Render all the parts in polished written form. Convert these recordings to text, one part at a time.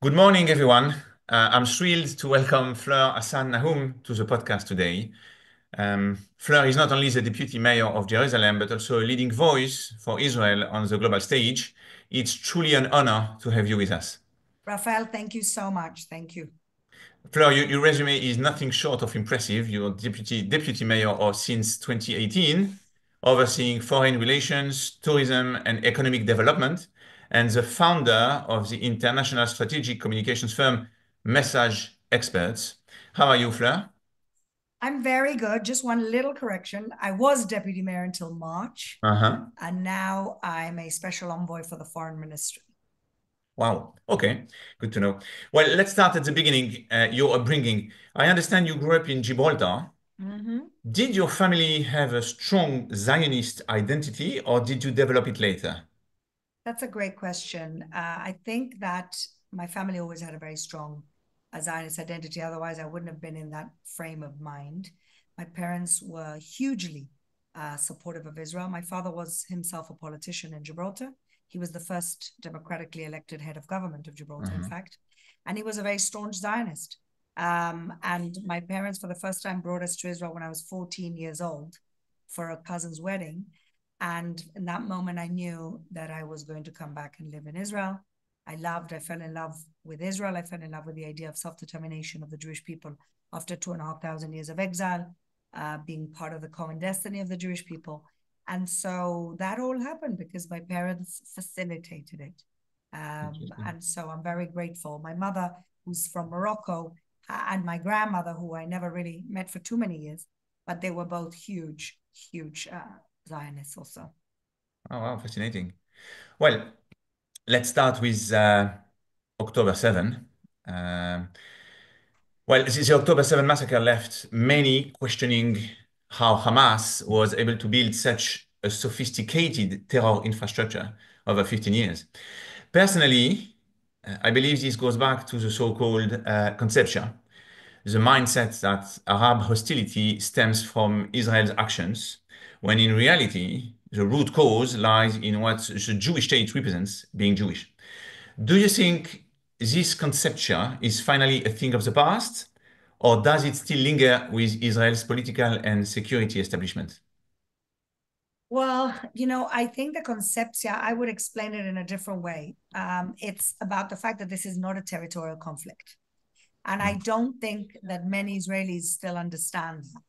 Good morning, everyone. I'm thrilled to welcome Fleur Hassan-Nahoum to the podcast today. Fleur is not only the Deputy Mayor of Jerusalem, but also a leading voice for Israel on the global stage. It's truly an honor to have you with us. Raphael, thank you so much. Thank you. Fleur, your resume is nothing short of impressive. You're Deputy Mayor of since 2018, overseeing foreign relations, tourism, and economic development, and the founder of the international strategic communications firm Message Experts. How are you, Fleur? I'm very good. Just one little correction. I was deputy mayor until March, Uh-huh. and now I'm a special envoy for the foreign ministry. Wow. Okay. Good to know. Well, let's start at the beginning. Your upbringing. I understand you grew up in Gibraltar. Mhm. Did your family have a strong Zionist identity, or did you develop it later? That's a great question. I think that my family always had a very strong Zionist identity. Otherwise, I wouldn't have been in that frame of mind. My parents were hugely supportive of Israel. My father was himself a politician in Gibraltar. He was the first democratically elected head of government of Gibraltar, in Uh-huh. fact. And he was a very staunch Zionist. And my parents, for the first time, brought us to Israel when I was 14 years old for a cousin's wedding. And in that moment, I knew that I was going to come back and live in Israel. I fell in love with Israel. I fell in love with the idea of self-determination of the Jewish people after 2,500 years of exile, being part of the common destiny of the Jewish people. And so that all happened because my parents facilitated it. Interesting. And so I'm very grateful. My mother, who's from Morocco, and my grandmother, who I never really met for too many years, but they were both huge, huge Zionists also. Oh, wow, fascinating. Well, let's start with October 7. Um, well, the October 7 massacre left many questioning how Hamas was able to build such a sophisticated terror infrastructure over 15 years. Personally, I believe this goes back to the so-called Conceptzia, the mindset that Arab hostility stems from Israel's actions, when in reality, the root cause lies in what the Jewish state represents, being Jewish. Do you think this conception is finally a thing of the past, or does it still linger with Israel's political and security establishment? Well, I think the Concepția, I would explain it in a different way. It's about the fact that this is not a territorial conflict. And I don't think that many Israelis still understand that.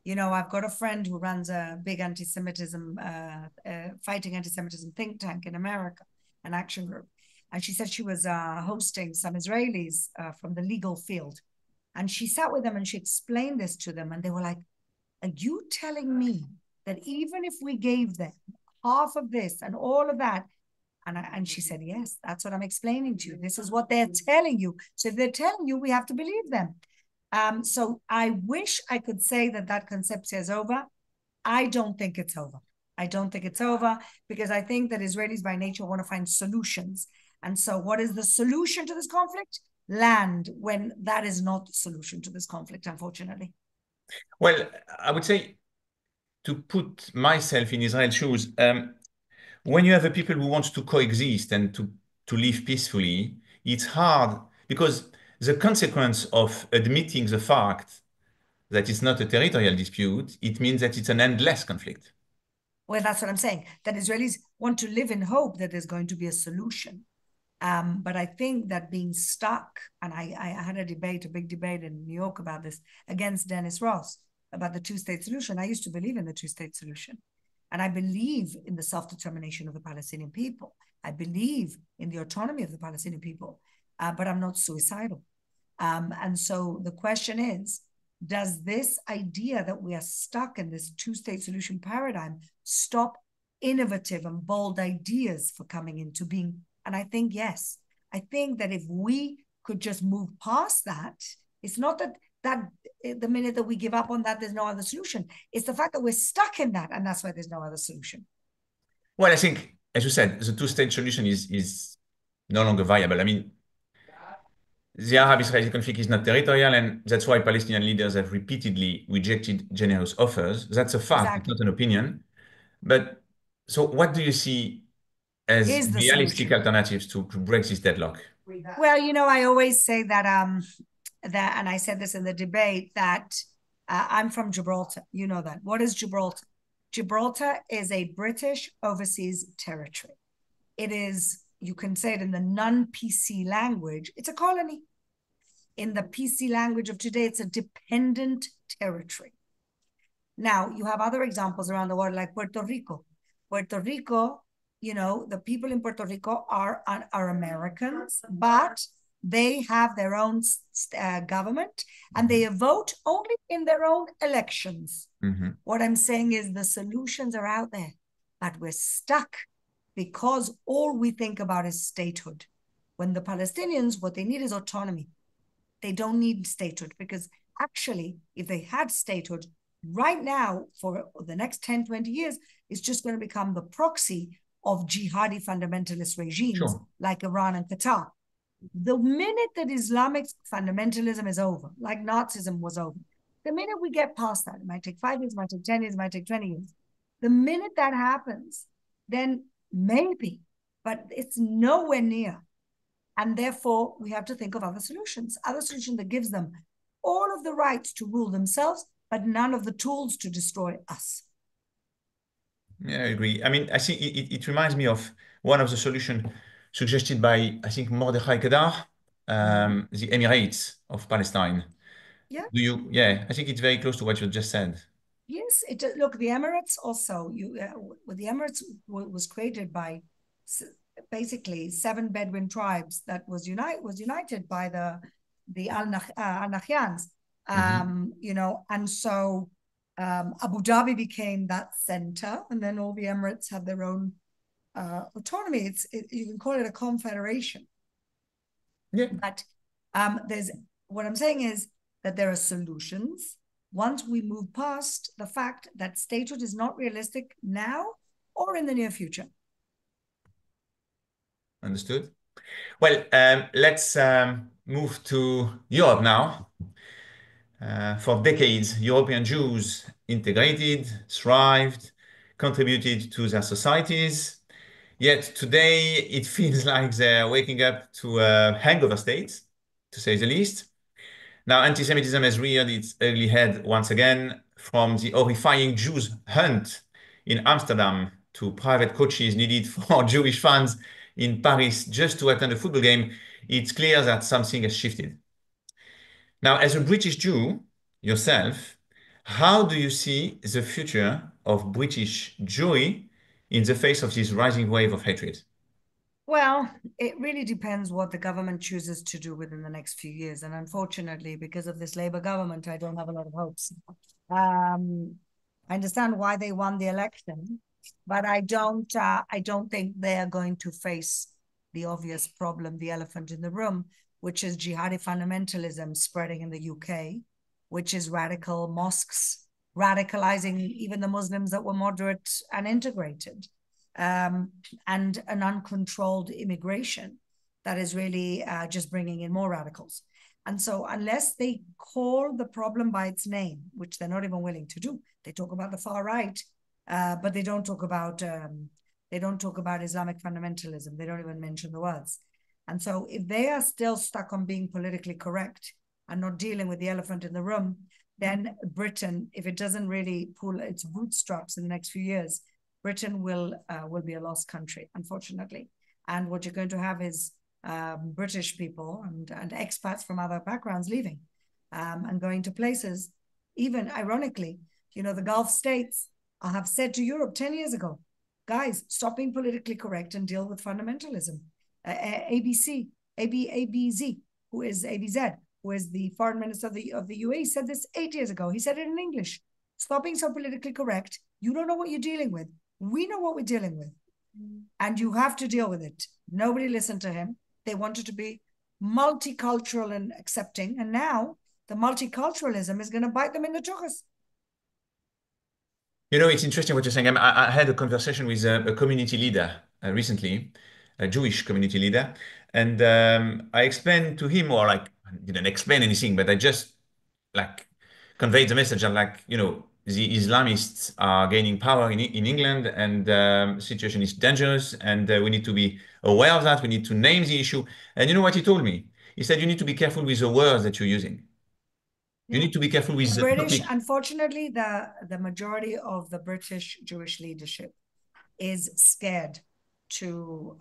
I've got a friend who runs a big fighting anti-Semitism think tank in America, an action group. And she said she was hosting some Israelis from the legal field. And she sat with them and she explained this to them. And they were like, are you telling me that even if we gave them half of this and all of that, and she said, yes, that's what I'm explaining to you. This is what they're telling you. So if they're telling you, we have to believe them. So I wish I could say that that conception is over. I don't think it's over. I don't think it's over because I think that Israelis by nature want to find solutions. And so what is the solution to this conflict? Land, when that is not the solution to this conflict, unfortunately. Well, I would say to put myself in Israel's shoes, when you have a people who want to coexist and to live peacefully, it's hard because the consequence of admitting the fact that it's not a territorial dispute, it means that it's an endless conflict. Well, that's what I'm saying, that Israelis want to live in hope that there's going to be a solution. But I think that being stuck, and I had a big debate in New York about this against Dennis Ross about the two-state solution. I used to believe in the two-state solution. And I believe in the self-determination of the Palestinian people. I believe in the autonomy of the Palestinian people, but I'm not suicidal. And so the question is, does this idea that we are stuck in this two-state solution paradigm stop innovative and bold ideas for coming into being? And I think, yes. I think that if we could just move past that, it's not that the minute that we give up on that, there's no other solution. It's the fact that we're stuck in that, and that's why there's no other solution. Well, I think, as you said, the two-state solution is no longer viable. I mean, the Arab-Israeli conflict is not territorial, and that's why Palestinian leaders have repeatedly rejected generous offers. That's a fact, it's Exactly. not an opinion. But so what do you see as Is the realistic solution. alternatives to break this deadlock? Well, I always say that, and I said this in the debate, that I'm from Gibraltar. You know that. What is Gibraltar? Gibraltar is a British overseas territory. It is, you can say it in the non-PC language, it's a colony. In the PC language of today, it's a dependent territory. Now, you have other examples around the world like Puerto Rico. Puerto Rico, the people in Puerto Rico are Americans, but they have their own government and they vote only in their own elections. Mm-hmm. What I'm saying is the solutions are out there, but we're stuck because all we think about is statehood. When the Palestinians, what they need is autonomy. They don't need statehood because actually, if they had statehood, right now, for the next 10, 20 years, it's just going to become the proxy of jihadi fundamentalist regimes Sure. like Iran and Qatar. The minute that Islamic fundamentalism is over, like Nazism was over, the minute we get past that, it might take 5 years, it might take 10 years, it might take 20 years. The minute that happens, then maybe, but it's nowhere near. And therefore, we have to think of other solutions that gives them all of the rights to rule themselves, but none of the tools to destroy us. Yeah, I agree. I mean, I think it reminds me of one of the solutions suggested by, I think, Mordechai Kedar, the Emirates of Palestine. Yeah. Yeah, I think it's very close to what you just said. Yes, look, the Emirates also, the Emirates was created by basically 7 Bedouin tribes that was united by the Al Nahyans, and so Abu Dhabi became that center, and then all the Emirates have their own autonomy. You can call it a confederation. Yeah. But what I'm saying is that there are solutions once we move past the fact that statehood is not realistic now or in the near future. Understood. Well, let's move to Europe now. For decades, European Jews integrated, thrived, contributed to their societies. Yet today, it feels like they're waking up to a hangover state, to say the least. Now, anti-Semitism has reared its ugly head once again, from the horrifying Jews hunt in Amsterdam to private coaches needed for Jewish fans in Paris just to attend a football game. It's clear that something has shifted. Now, as a British Jew yourself, how do you see the future of British Jewry in the face of this rising wave of hatred? Well, it really depends what the government chooses to do within the next few years. And unfortunately, because of this Labour government, I don't have a lot of hopes. I understand why they won the election, but I don't think they are going to face the obvious problem, the elephant in the room, which is jihadi fundamentalism spreading in the UK, which is radical mosques radicalizing even the Muslims that were moderate and integrated, and an uncontrolled immigration that is really just bringing in more radicals. And so unless they call the problem by its name, which they're not even willing to do, they talk about the far right, but they don't talk about Islamic fundamentalism. They don't even mention the words. And so if they are still stuck on being politically correct and not dealing with the elephant in the room, then Britain, if it doesn't really pull its bootstraps in the next few years, Britain will be a lost country, unfortunately. And what you're going to have is British people and expats from other backgrounds leaving and going to places, even ironically, the Gulf states have said to Europe 10 years ago, guys, stop being politically correct and deal with fundamentalism. ABZ, who is the foreign minister of the UAE, said this 8 years ago. He said it in English. Stop being so politically correct. You don't know what you're dealing with. We know what we're dealing with. And you have to deal with it. Nobody listened to him. They wanted to be multicultural and accepting. And now the multiculturalism is going to bite them in the tuchus. It's interesting what you're saying. I had a conversation with a community leader recently, a Jewish community leader, and I explained to him, or like, I didn't explain anything, but I just like conveyed the message. I'm like, the Islamists are gaining power in England, and the situation is dangerous, and we need to be aware of that. We need to name the issue. And you know what he told me? He said, you need to be careful with the words that you're using. You Yeah. need to be careful with The the British, topic. unfortunately, the majority of the British Jewish leadership is scared to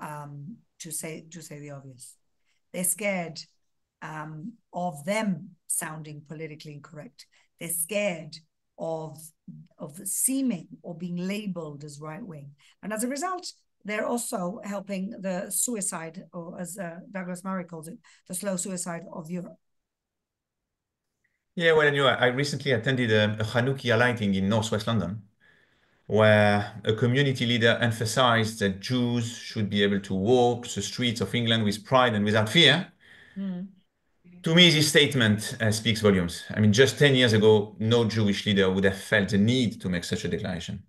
say the obvious. They're scared of them sounding politically incorrect. They're scared of seeming or being labeled as right wing, and as a result, they're also helping the suicide, or as Douglas Murray calls it, the slow suicide of Europe. Yeah, well, anyway, I recently attended a Hanukkah lighting in Northwest London, where a community leader emphasized that Jews should be able to walk the streets of England with pride and without fear. Mm. To me, this statement speaks volumes. I mean, just 10 years ago, no Jewish leader would have felt the need to make such a declaration.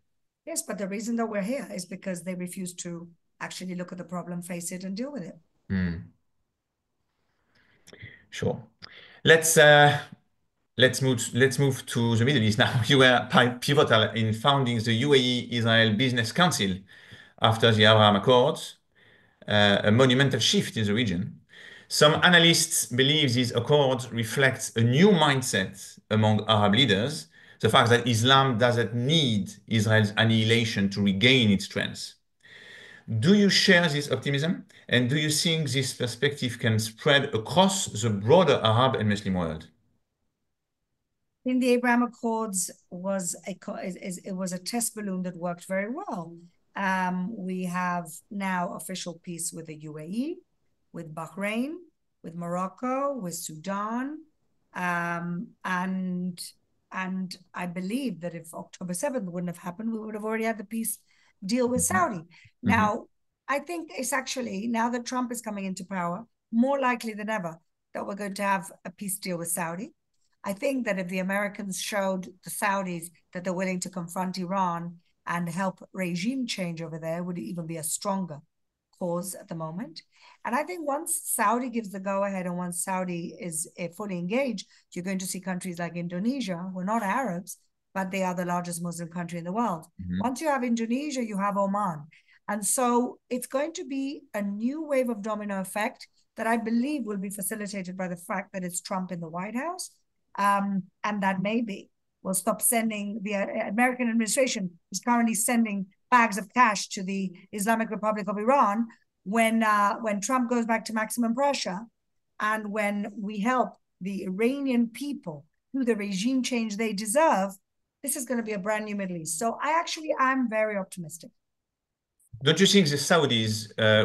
Yes, but the reason that we're here is because they refuse to actually look at the problem, face it, and deal with it. Mm, sure. Let's uh, let's move to the Middle East now. You were pivotal in founding the UAE-Israel Business Council after the Abraham Accords, a monumental shift in the region. Some analysts believe these accords reflect a new mindset among Arab leaders, the fact that Islam doesn't need Israel's annihilation to regain its strength. Do you share this optimism? And do you think this perspective can spread across the broader Arab and Muslim world? In the Abraham Accords was it was a test balloon that worked very well. We have now official peace with the UAE, with Bahrain, with Morocco, with Sudan, and I believe that if October 7th wouldn't have happened, we would have already had the peace deal with Mhm. Saudi. Mhm. Now, I think it's actually, now that Trump is coming into power, more likely than ever that we're going to have a peace deal with Saudi. I think that if the Americans showed the Saudis that they're willing to confront Iran and help regime change over there, would even be a stronger cause at the moment. And I think once Saudi gives the go ahead and once Saudi is fully engaged, you're going to see countries like Indonesia, who are not Arabs, but they are the largest Muslim country in the world. Mhm. Once you have Indonesia, you have Oman. And so it's going to be a new wave of domino effect that I believe will be facilitated by the fact that it's Trump in the White House. And that maybe will stop sending, the American administration is currently sending bags of cash to the Islamic Republic of Iran when Trump goes back to maximum pressure, and when we help the Iranian people do the regime change they deserve. This is going to be a brand new Middle East. So I'm very optimistic. Don't you think the Saudis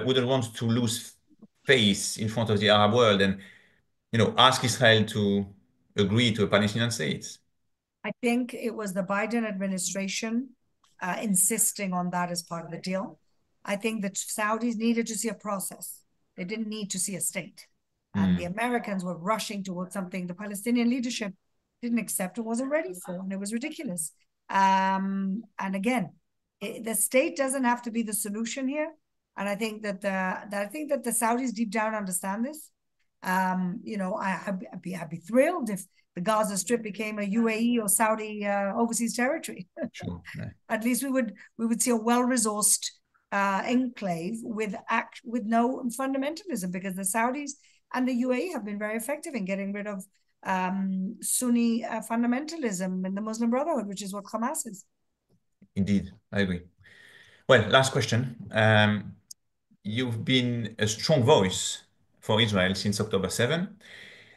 wouldn't want to lose face in front of the Arab world and, ask Israel to agree to a Palestinian state? I think it was the Biden administration insisting on that as part of the deal. I think that Saudis needed to see a process. They didn't need to see a state. And the Mm, Americans were rushing towards something the Palestinian leadership didn't accept or wasn't ready for, and it was ridiculous. And again, the state doesn't have to be the solution here. And I think that the Saudis deep down understand this. I'd be thrilled if the Gaza Strip became a UAE or Saudi overseas territory. sure. Yeah. At least we would see a well-resourced enclave with no fundamentalism, because the Saudis and the UAE have been very effective in getting rid of Sunni fundamentalism in the Muslim Brotherhood, which is what Hamas is. Indeed, I agree. Well, last question. You've been a strong voice for Israel since October 7,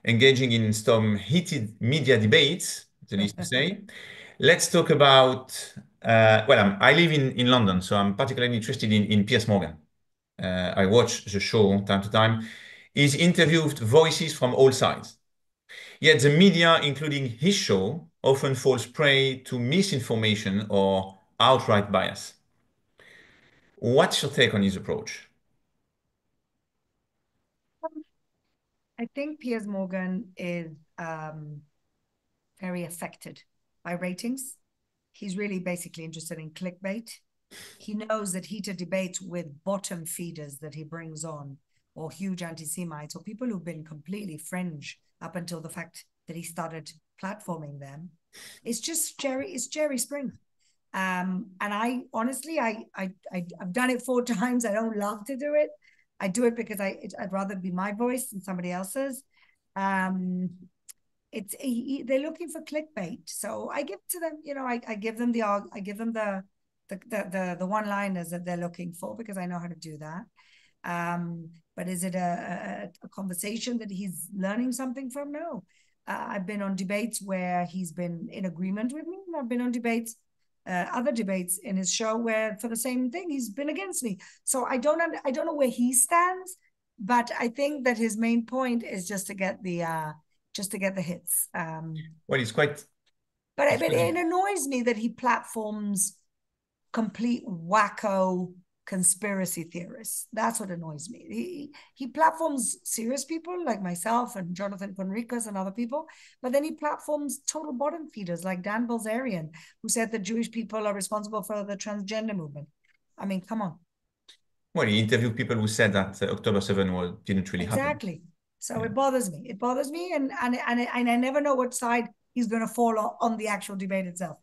engaging in some heated media debates, the least to say. Let's talk about, I live in London, so I'm particularly interested in Piers Morgan. I watch the show time to time. He's interviewed voices from all sides. Yet the media, including his show, often falls prey to misinformation or outright bias. What's your take on his approach? I think Piers Morgan is very affected by ratings. He's really basically interested in clickbait. He knows that heated debates with bottom feeders that he brings on, or huge anti-Semites, or people who've been completely fringe up until the fact that he started platforming them. It's just Jerry. It's Jerry Springer. And I honestly, I've done it 4 times. I don't love to do it. I do it because I'd rather be my voice than somebody else's. They're looking for clickbait, so I give to them. I give them the one-liners that they're looking for because I know how to do that. But is it a conversation that he's learning something from? No. I've been on debates where he's been in agreement with me, and I've been on debates, other debates in his show where for the same thing he's been against me. So I don't know where he stands, but I think that his main point is just to get the hits. Well, it's quite. But it annoys me that he platforms complete wacko conspiracy theorists. That's what annoys me. He platforms serious people like myself and Jonathan Conricus and other people, but then he platforms total bottom feeders like Dan Bilzerian, who said that Jewish people are responsible for the transgender movement. I mean, come on. Well, he interviewed people who said that October 7 didn't really happen. Exactly. So it bothers me. It bothers me, and I never know what side he's going to fall on the actual debate itself.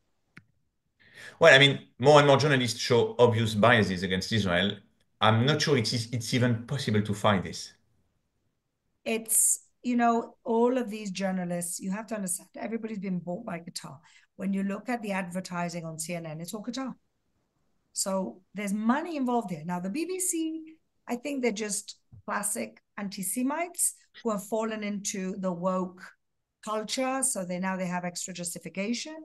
Well, I mean, more and more journalists show obvious biases against Israel. I'm not sure it's even possible to fight this. It's, all of these journalists, you have to understand, everybody's been bought by Qatar. When you look at the advertising on CNN, it's all Qatar. So there's money involved here. Now, the BBC, I think they're just classic anti-Semites who have fallen into the woke culture. So they have extra justification.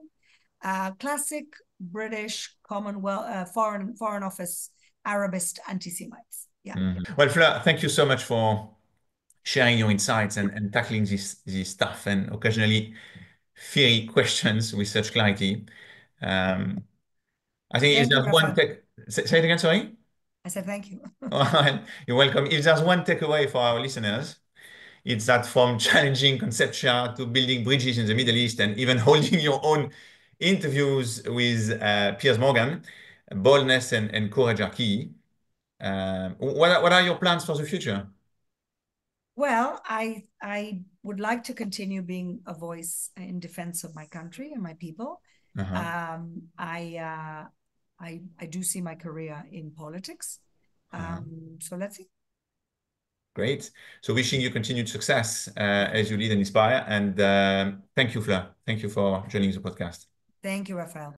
Classic British Commonwealth Foreign Office Arabist anti-Semites. Yeah. Mm-hmm. Well, Fleur, thank you so much for sharing your insights and tackling this stuff and occasionally fiery questions with such clarity. I think if Thank you, there's one Raphael. say it again, sorry. I said thank you. You're welcome. If there's one takeaway for our listeners, it's that from challenging Conceptzia to building bridges in the Middle East and even holding your own interviews with Piers Morgan, boldness and courage are key. What are your plans for the future? Well, I would like to continue being a voice in defense of my country and my people. Uh-huh. I do see my career in politics. Uh-huh. So let's see. Great. So wishing you continued success as you lead and inspire. And thank you, Fleur. Thank you for joining the podcast. Thank you, Raphael.